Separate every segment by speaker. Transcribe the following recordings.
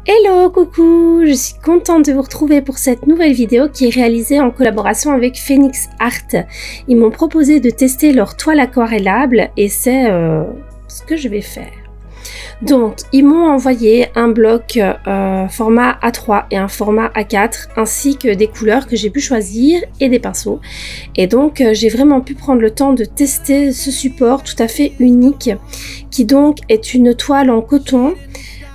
Speaker 1: Hello, coucou! Je suis contente de vous retrouver pour cette nouvelle vidéo qui est réalisée en collaboration avec Phoenix Art. Ils m'ont proposé de tester leur toile aquarellable et c'est ce que je vais faire. Donc, ils m'ont envoyé un bloc format A3 et un format A4 ainsi que des couleurs que j'ai pu choisir et des pinceaux. Et donc, j'ai vraiment pu prendre le temps de tester ce support tout à fait unique qui donc est une toile en coton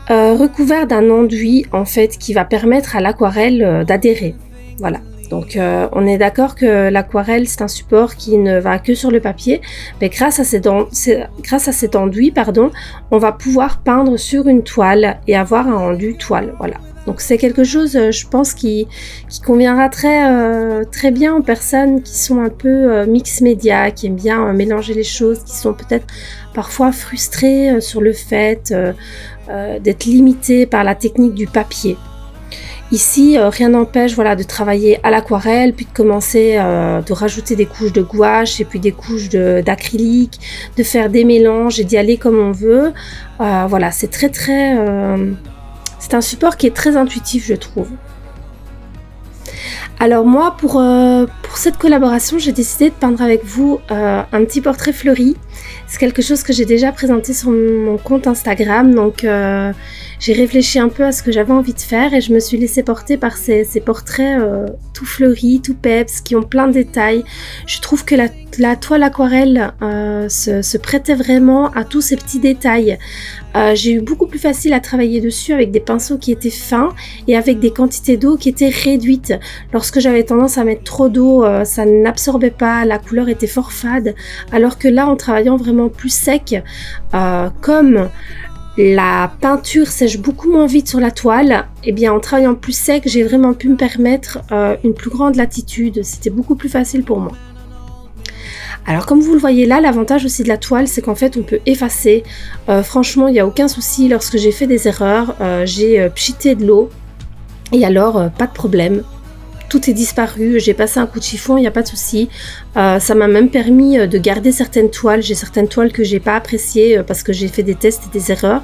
Speaker 1: recouvert d'un enduit en fait qui va permettre à l'aquarelle d'adhérer. Voilà. Donc on est d'accord que l'aquarelle c'est un support qui ne va que sur le papier, mais grâce à cet enduit, on va pouvoir peindre sur une toile et avoir un rendu toile. Voilà. Donc c'est quelque chose, je pense, qui conviendra très bien aux personnes qui sont un peu mix média, qui aiment bien mélanger les choses, qui sont peut-être parfois frustrées sur le fait d'être limitées par la technique du papier. Ici, rien n'empêche de travailler à l'aquarelle, puis de commencer de rajouter des couches de gouache et puis des couches d'acrylique, de faire des mélanges et d'y aller comme on veut. C'est c'est un support qui est très intuitif, je trouve. Alors moi, pour cette collaboration, j'ai décidé de peindre avec vous un petit portrait fleuri. C'est quelque chose que j'ai déjà présenté sur mon compte Instagram, donc j'ai réfléchi un peu à ce que j'avais envie de faire et je me suis laissée porter par ces portraits tout fleuris, tout peps, qui ont plein de détails. Je trouve que la toile aquarelle se prêtait vraiment à tous ces petits détails. J'ai eu beaucoup plus facile à travailler dessus avec des pinceaux qui étaient fins et avec des quantités d'eau qui étaient réduites. Lorsque j'avais tendance à mettre trop d'eau, ça n'absorbait pas, la couleur était fort fade, alors que là, en travaillant vraiment plus sec, comme la peinture sèche beaucoup moins vite sur la toile, et bien en travaillant plus sec, j'ai vraiment pu me permettre une plus grande latitude. C'était beaucoup plus facile pour moi. Alors comme vous le voyez là, l'avantage aussi de la toile, c'est qu'en fait on peut effacer. Franchement, il n'y a aucun souci. Lorsque j'ai fait des erreurs, j'ai pchité de l'eau et alors pas de problème. Tout est disparu, j'ai passé un coup de chiffon, il n'y a pas de souci. Ça m'a même permis de garder certaines toiles. J'ai certaines toiles que j'ai pas appréciées parce que j'ai fait des tests et des erreurs.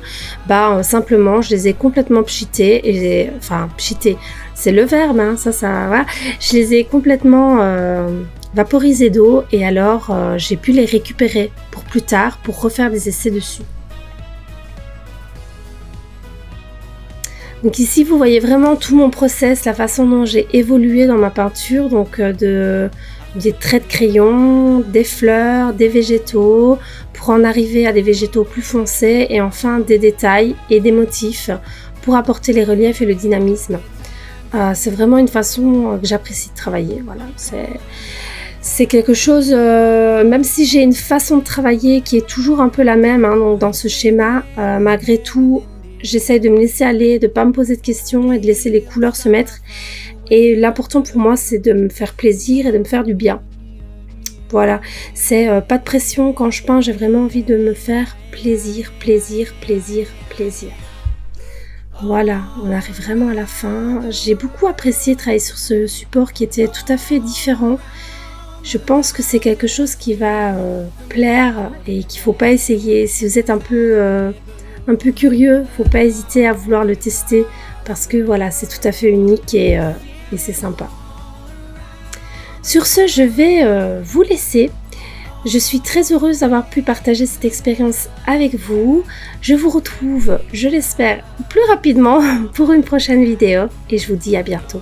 Speaker 1: Simplement, je les ai complètement pchitées. Pchitées, c'est le verbe, hein, voilà. Je les ai complètement vaporisées d'eau et alors j'ai pu les récupérer pour plus tard, pour refaire des essais dessus. Donc ici, vous voyez vraiment tout mon process, la façon dont j'ai évolué dans ma peinture, donc des traits de crayon, des fleurs, des végétaux, pour en arriver à des végétaux plus foncés et enfin des détails et des motifs pour apporter les reliefs et le dynamisme. C'est vraiment une façon que j'apprécie de travailler. Voilà, c'est quelque chose, même si j'ai une façon de travailler qui est toujours un peu la même, hein, donc dans ce schéma, malgré tout, j'essaye de me laisser aller, de ne pas me poser de questions et de laisser les couleurs se mettre. Et l'important pour moi, c'est de me faire plaisir et de me faire du bien. Voilà, c'est pas de pression. Quand je peins, j'ai vraiment envie de me faire plaisir. Voilà, on arrive vraiment à la fin. J'ai beaucoup apprécié travailler sur ce support qui était tout à fait différent. Je pense que c'est quelque chose qui va plaire et qu'il ne faut pas essayer. Si vous êtes un peu curieux, faut pas hésiter à vouloir le tester parce que voilà, c'est tout à fait unique et c'est sympa. Sur ce, je vais vous laisser. Je suis très heureuse d'avoir pu partager cette expérience avec vous. Je vous retrouve, je l'espère, plus rapidement pour une prochaine vidéo et je vous dis à bientôt.